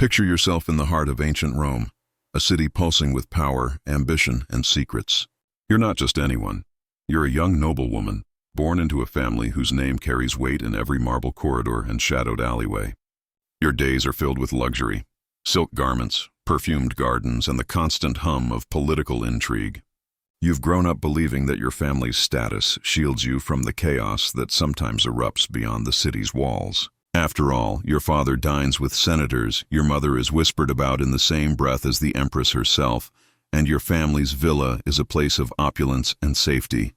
Picture yourself in the heart of ancient Rome, a city pulsing with power, ambition, and secrets. You're not just anyone. You're a young noblewoman, born into a family whose name carries weight in every marble corridor and shadowed alleyway. Your days are filled with luxury, silk garments, perfumed gardens, and the constant hum of political intrigue. You've grown up believing that your family's status shields you from the chaos that sometimes erupts beyond the city's walls. After all, your father dines with senators, your mother is whispered about in the same breath as the Empress herself, and your family's villa is a place of opulence and safety.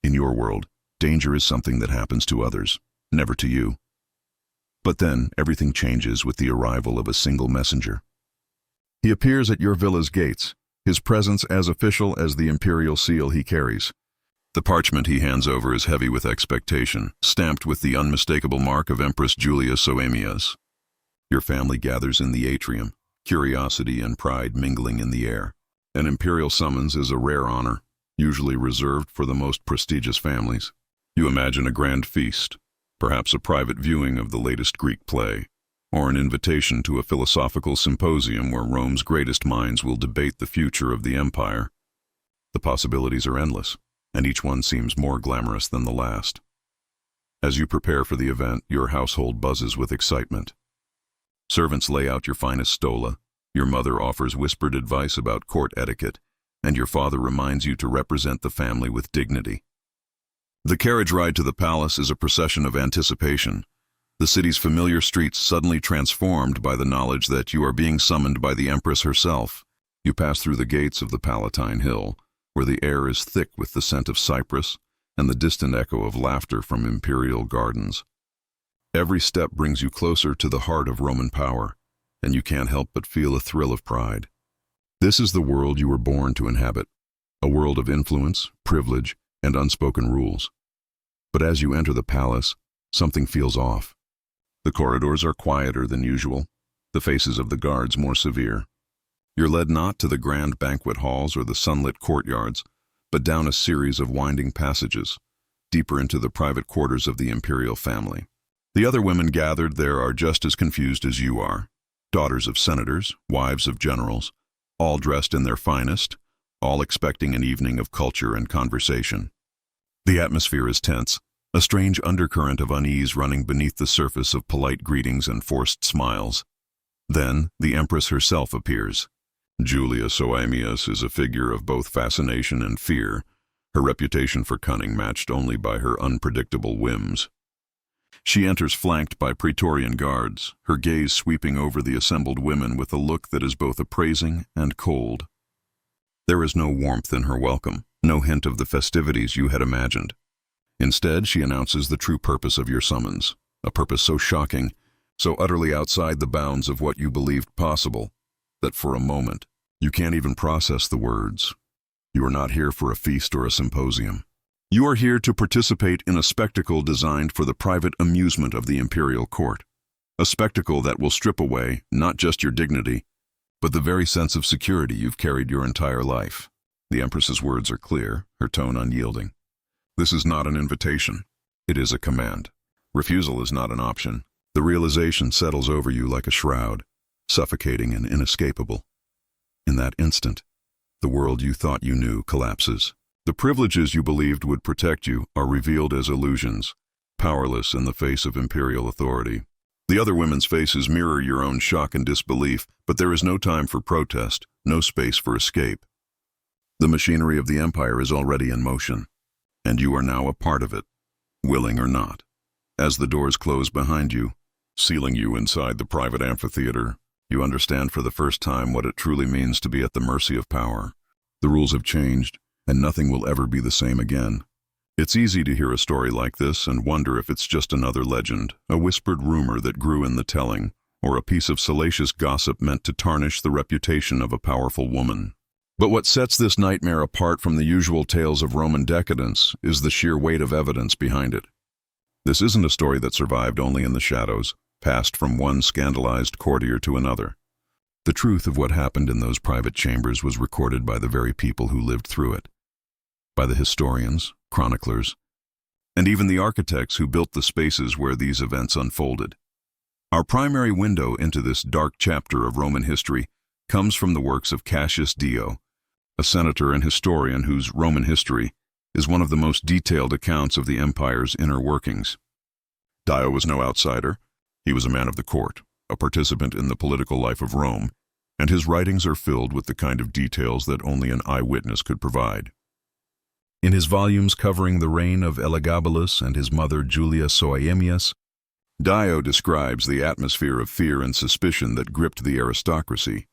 In your world, danger is something that happens to others, never to you. But then, everything changes with the arrival of a single messenger. He appears at your villa's gates, his presence as official as the Imperial seal he carries. The parchment he hands over is heavy with expectation, stamped with the unmistakable mark of Empress Julia Soamias. Your family gathers in the atrium, curiosity and pride mingling in the air. An Imperial summons is a rare honor, usually reserved for the most prestigious families. You imagine a grand feast, perhaps a private viewing of the latest Greek play, or an invitation to a philosophical symposium where Rome's greatest minds will debate the future of the empire. The possibilities are endless, and each one seems more glamorous than the last. As you prepare for the event, your household buzzes with excitement. Servants lay out your finest stola, your mother offers whispered advice about court etiquette, and your father reminds you to represent the family with dignity. The carriage ride to the palace is a procession of anticipation, the city's familiar streets suddenly transformed by the knowledge that you are being summoned by the Empress herself. You pass through the gates of the Palatine Hill, where the air is thick with the scent of cypress and the distant echo of laughter from Imperial gardens. Every step brings you closer to the heart of Roman power, and you can't help but feel a thrill of pride. This is the world you were born to inhabit, a world of influence, privilege, and unspoken rules. But as you enter the palace, something feels off. The corridors are quieter than usual, the faces of the guards more severe. You're led not to the grand banquet halls or the sunlit courtyards, but down a series of winding passages, deeper into the private quarters of the Imperial family. The other women gathered there are just as confused as you are, daughters of senators, wives of generals, all dressed in their finest, all expecting an evening of culture and conversation. The atmosphere is tense, a strange undercurrent of unease running beneath the surface of polite greetings and forced smiles. Then, the Empress herself appears. Julia Soamias is a figure of both fascination and fear, her reputation for cunning matched only by her unpredictable whims. She enters flanked by Praetorian guards, her gaze sweeping over the assembled women with a look that is both appraising and cold. There is no warmth in her welcome, no hint of the festivities you had imagined. Instead, she announces the true purpose of your summons, a purpose so shocking, so utterly outside the bounds of what you believed possible, that for a moment, you can't even process the words. You are not here for a feast or a symposium. You are here to participate in a spectacle designed for the private amusement of the Imperial court, a spectacle that will strip away not just your dignity, but the very sense of security you've carried your entire life. The Empress's words are clear, her tone unyielding. This is not an invitation. It is a command. Refusal is not an option. The realization settles over you like a shroud, suffocating and inescapable. In that instant, the world you thought you knew collapses. The privileges you believed would protect you are revealed as illusions, powerless in the face of Imperial authority. The other women's faces mirror your own shock and disbelief, but there is no time for protest, no space for escape. The machinery of the Empire is already in motion, and you are now a part of it, willing or not. As the doors close behind you, sealing you inside the private amphitheater, you understand for the first time what it truly means to be at the mercy of power. The rules have changed, and nothing will ever be the same again. It's easy to hear a story like this and wonder if it's just another legend, a whispered rumor that grew in the telling, or a piece of salacious gossip meant to tarnish the reputation of a powerful woman. But what sets this nightmare apart from the usual tales of Roman decadence is the sheer weight of evidence behind it. This isn't a story that survived only in the shadows, passed from one scandalized courtier to another. The truth of what happened in those private chambers was recorded by the very people who lived through it, by the historians, chroniclers, and even the architects who built the spaces where these events unfolded. Our primary window into this dark chapter of Roman history comes from the works of Cassius Dio, a senator and historian whose Roman history is one of the most detailed accounts of the empire's inner workings. Dio was no outsider. He was a man of the court, a participant in the political life of Rome, and his writings are filled with the kind of details that only an eyewitness could provide. In his volumes covering the reign of Elagabalus and his mother Julia Soaemias, Dio describes the atmosphere of fear and suspicion that gripped the aristocracy,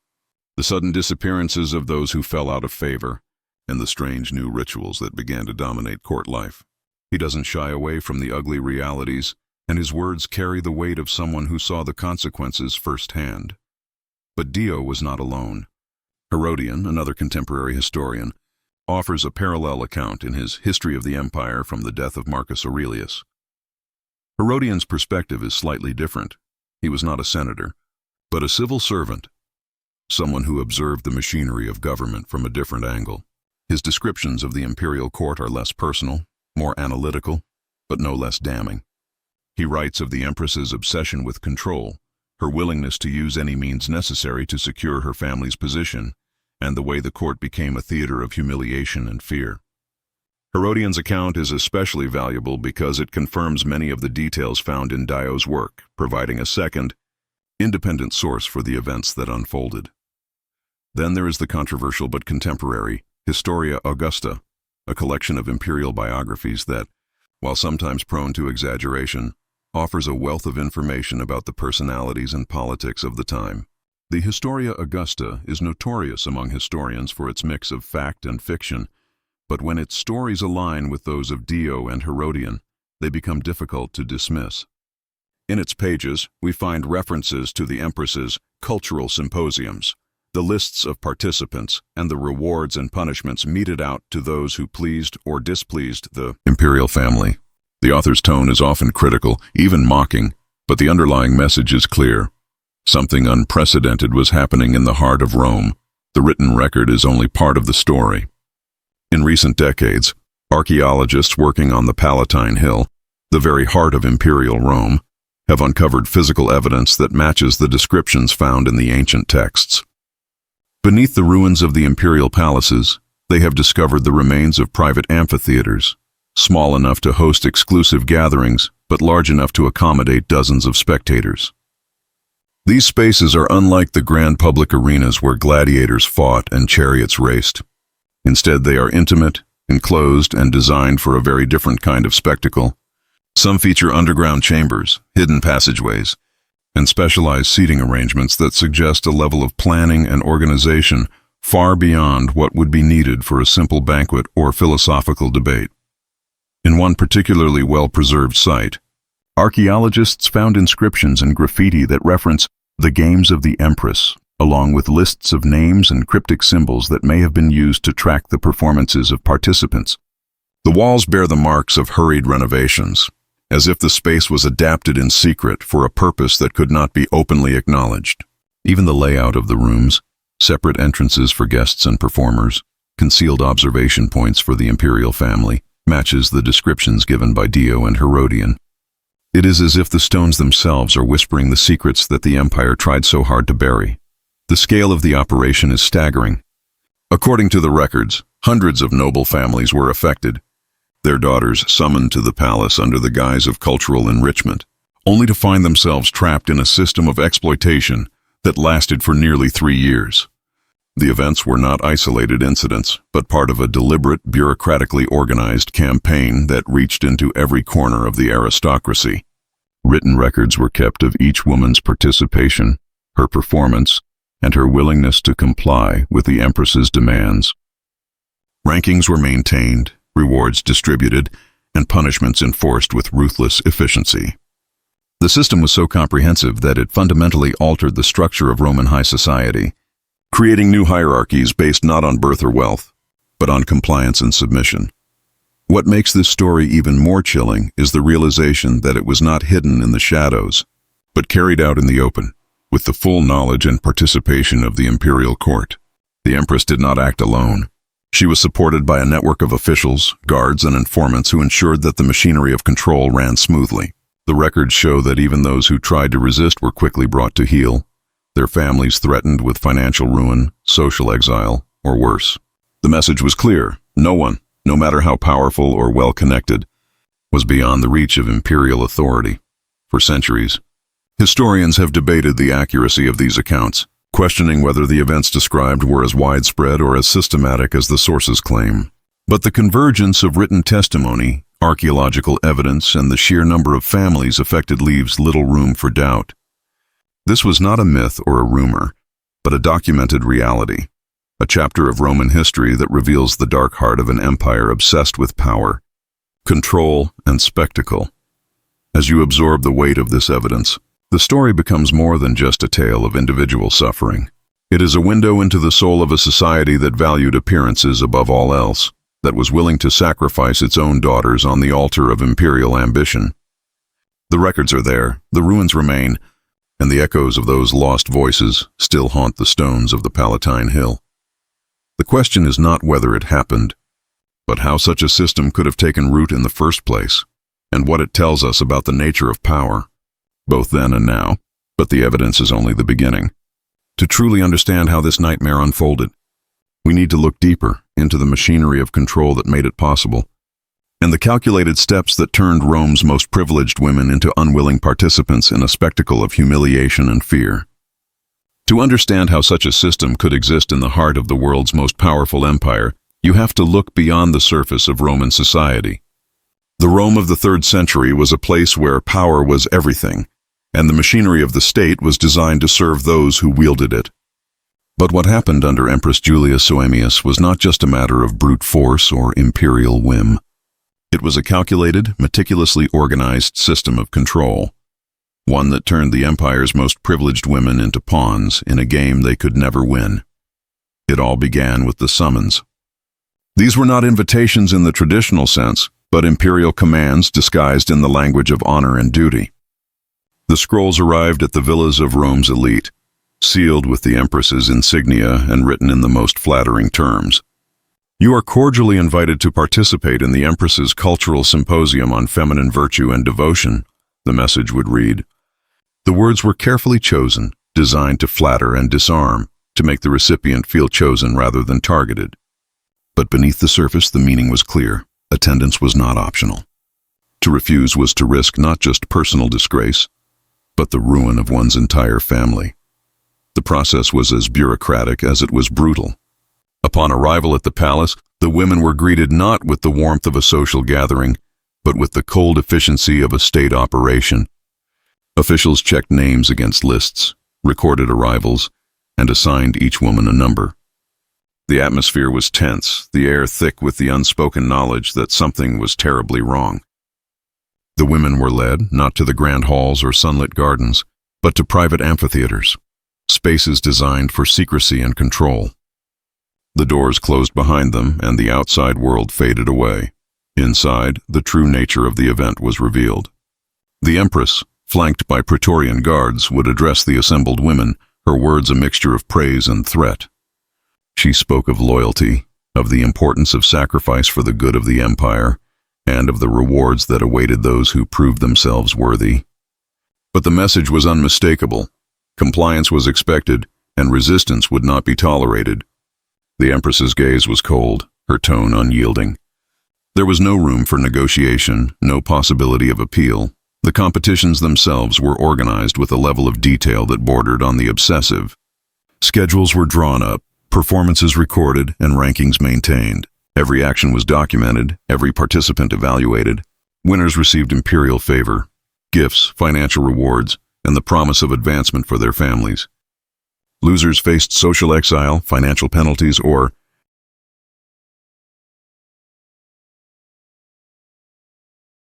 the sudden disappearances of those who fell out of favor, and the strange new rituals that began to dominate court life. He doesn't shy away from the ugly realities, and his words carry the weight of someone who saw the consequences firsthand. But Dio was not alone. Herodian, another contemporary historian, offers a parallel account in his History of the Empire from the death of Marcus Aurelius. Herodian's perspective is slightly different. He was not a senator, but a civil servant, someone who observed the machinery of government from a different angle. His descriptions of the imperial court are less personal, more analytical, but no less damning. He writes of the Empress's obsession with control, her willingness to use any means necessary to secure her family's position, and the way the court became a theater of humiliation and fear. Herodian's account is especially valuable because it confirms many of the details found in Dio's work, providing a second, independent source for the events that unfolded. Then there is the controversial but contemporary Historia Augusta, a collection of imperial biographies that, while sometimes prone to exaggeration, offers a wealth of information about the personalities and politics of the time. The Historia Augusta is notorious among historians for its mix of fact and fiction, but when its stories align with those of Dio and Herodian, they become difficult to dismiss. In its pages, we find references to the Empress's cultural symposiums, the lists of participants, and the rewards and punishments meted out to those who pleased or displeased the imperial family. The author's tone is often critical, even mocking, but the underlying message is clear. Something unprecedented was happening in the heart of Rome. The written record is only part of the story. In recent decades, archaeologists working on the Palatine Hill, the very heart of imperial Rome, have uncovered physical evidence that matches the descriptions found in the ancient texts. Beneath the ruins of the imperial palaces, they have discovered the remains of private amphitheaters, small enough to host exclusive gatherings, but large enough to accommodate dozens of spectators. These spaces are unlike the grand public arenas where gladiators fought and chariots raced. Instead, they are intimate, enclosed, and designed for a very different kind of spectacle. Some feature underground chambers, hidden passageways, and specialized seating arrangements that suggest a level of planning and organization far beyond what would be needed for a simple banquet or philosophical debate. In one particularly well-preserved site, archaeologists found inscriptions and graffiti that reference the games of the Empress, along with lists of names and cryptic symbols that may have been used to track the performances of participants. The walls bear the marks of hurried renovations, as if the space was adapted in secret for a purpose that could not be openly acknowledged. Even the layout of the rooms, separate entrances for guests and performers, concealed observation points for the imperial family, matches the descriptions given by Dio and Herodian. It is as if the stones themselves are whispering the secrets that the empire tried so hard to bury. The scale of the operation is staggering. According to the records, hundreds of noble families were affected, their daughters summoned to the palace under the guise of cultural enrichment, only to find themselves trapped in a system of exploitation that lasted for nearly 3 years. The events were not isolated incidents, but part of a deliberate, bureaucratically organized campaign that reached into every corner of the aristocracy. Written records were kept of each woman's participation, her performance, and her willingness to comply with the Empress's demands. Rankings were maintained, rewards distributed, and punishments enforced with ruthless efficiency. The system was so comprehensive that it fundamentally altered the structure of Roman high society, creating new hierarchies based not on birth or wealth, but on compliance and submission. What makes this story even more chilling is the realization that it was not hidden in the shadows, but carried out in the open, with the full knowledge and participation of the imperial court. The Empress did not act alone. She was supported by a network of officials, guards, and informants who ensured that the machinery of control ran smoothly. The records show that even those who tried to resist were quickly brought to heel, their families threatened with financial ruin, social exile, or worse. The message was clear: no one, no matter how powerful or well-connected, was beyond the reach of imperial authority. For centuries, historians have debated the accuracy of these accounts, questioning whether the events described were as widespread or as systematic as the sources claim. But the convergence of written testimony, archaeological evidence, and the sheer number of families affected leaves little room for doubt. This was not a myth or a rumor, but a documented reality, a chapter of Roman history that reveals the dark heart of an empire obsessed with power, control, and spectacle. As you absorb the weight of this evidence, the story becomes more than just a tale of individual suffering. It is a window into the soul of a society that valued appearances above all else, that was willing to sacrifice its own daughters on the altar of imperial ambition. The records are there, the ruins remain, and the echoes of those lost voices still haunt the stones of the Palatine Hill. The question is not whether it happened, but how such a system could have taken root in the first place, and what it tells us about the nature of power, both then and now. But the evidence is only the beginning. To truly understand how this nightmare unfolded, we need to look deeper into the machinery of control that made it possible, and the calculated steps that turned Rome's most privileged women into unwilling participants in a spectacle of humiliation and fear. To understand how such a system could exist in the heart of the world's most powerful empire, you have to look beyond the surface of Roman society. The Rome of the 3rd century was a place where power was everything, and the machinery of the state was designed to serve those who wielded it. But what happened under Empress Julia Soaemias was not just a matter of brute force or imperial whim. It was a calculated, meticulously organized system of control, one that turned the empire's most privileged women into pawns in a game they could never win. It all began with the summons. These were not invitations in the traditional sense, but imperial commands disguised in the language of honor and duty. The scrolls arrived at the villas of Rome's elite, sealed with the Empress's insignia and written in the most flattering terms. You are cordially invited to participate in the Empress's cultural symposium on feminine virtue and devotion, the message would read. The words were carefully chosen, designed to flatter and disarm, to make the recipient feel chosen rather than targeted. But beneath the surface, the meaning was clear. Attendance was not optional. To refuse was to risk not just personal disgrace, but the ruin of one's entire family. The process was as bureaucratic as it was brutal. Upon arrival at the palace, the women were greeted not with the warmth of a social gathering, but with the cold efficiency of a state operation. Officials checked names against lists, recorded arrivals, and assigned each woman a number. The atmosphere was tense, the air thick with the unspoken knowledge that something was terribly wrong. The women were led, not to the grand halls or sunlit gardens, but to private amphitheaters, spaces designed for secrecy and control. The doors closed behind them, and the outside world faded away. Inside, the true nature of the event was revealed. The Empress, flanked by Praetorian guards, would address the assembled women, her words a mixture of praise and threat. She spoke of loyalty, of the importance of sacrifice for the good of the empire, and of the rewards that awaited those who proved themselves worthy. But the message was unmistakable. Compliance was expected, and resistance would not be tolerated. The Empress's gaze was cold, her tone unyielding. There was no room for negotiation, no possibility of appeal. The competitions themselves were organized with a level of detail that bordered on the obsessive. Schedules were drawn up, performances recorded, and rankings maintained. Every action was documented, every participant evaluated. Winners received imperial favor, gifts, financial rewards, and the promise of advancement for their families. Losers faced social exile, financial penalties, or,